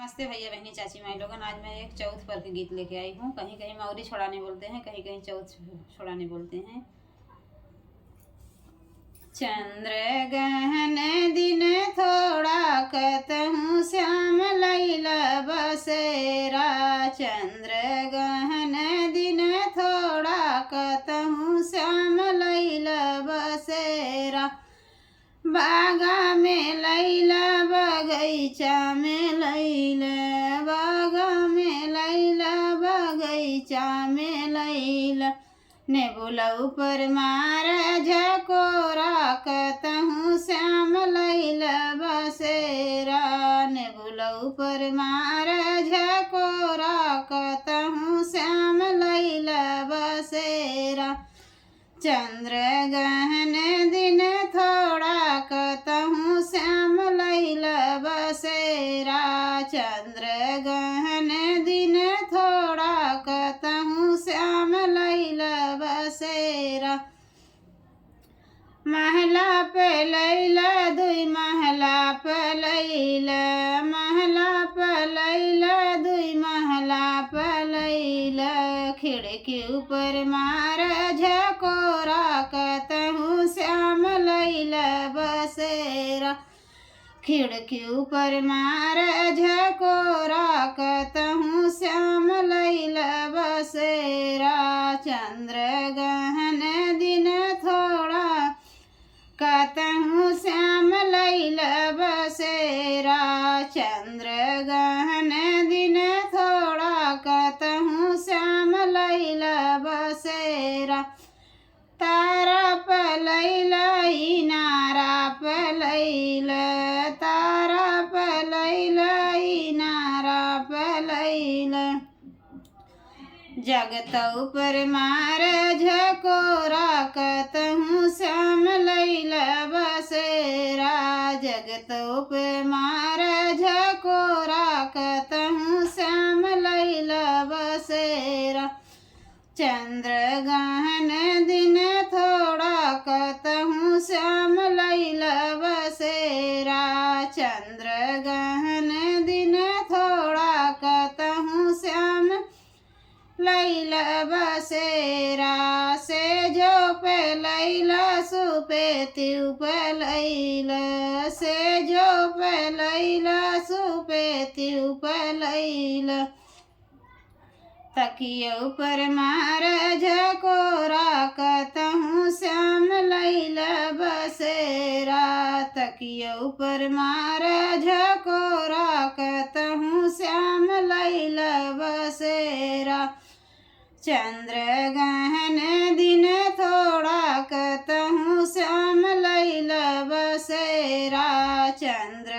नमस्ते भैया बहनी चाची माई लोगन। आज मैं एक चौथ पर के गीत लेके आई हूँ। कहीं कहीं मौरी छोड़ाने बोलते हैं, कहीं कहीं चौथ छोड़ाने बोलते हैं। चंद्र गहन दिन थोड़ा कहूँ श्याम लैला बसेरा। चंद्र गहन दिन थोड़ा कहूँ श्याम लैला बसेरा। बागा में लैला बगैचा में लैला, बागा में लैला बगैचा में लैला। नेबुलऊ पर मार झकोरा कहूँ श्याम लैला बसेरा। नेबुलऊ पर मार झकोरा कहूँ श्याम लैला बसेरा। चंद्र गहन दिन थोड़ा कहूँ श्याम लैला बसेरा। चंद्र गहन दिन थोड़ा कहूँ श्याम लैला बसेरा। महला पे लैला दुई महला पे लैला, महला पे लैला दुई महला पे लैला। खिड़की ऊपर मार झकोरा कहूँ श्याम लैला बसेरा। खिड़की ऊपर मार झकोरा कहूँ श्याम लैला बसेरा। चंद्र गहन दिन थोड़ा कहूँ श्याम लैला बसेरा। चंद्र गहन दिन थोड़ा कहूँ श्याम लैला बसेरा। तारा पलैला नारा पलैला, तारा पलैला नारा पलैला। जगत ऊपर मार झकोरा कहूँ श्याम लैला बसेरा। जगत ऊपर मार झकोरा कहूँ श्याम लैला बसेरा। चंद्र गहन दिन थोड़ा कहूँ श्याम लैला बसेरा। चंद्र गहन दिन थोड़ा कहूँ श्याम लैला बसेरा। से जो पे लैला सुपे त्यू पे लैला, से जो पे लैला सुपे त्यू पे लैला। तकिया पर मार झकोरा कहूँ श्याम लैला बसेरा। तकिया पर मार झकोरा कहूँ श्याम लैला बसेरा। चंद्र गहन दिन थोड़ा कहूँ श्याम लैला बसेरा। चंद्र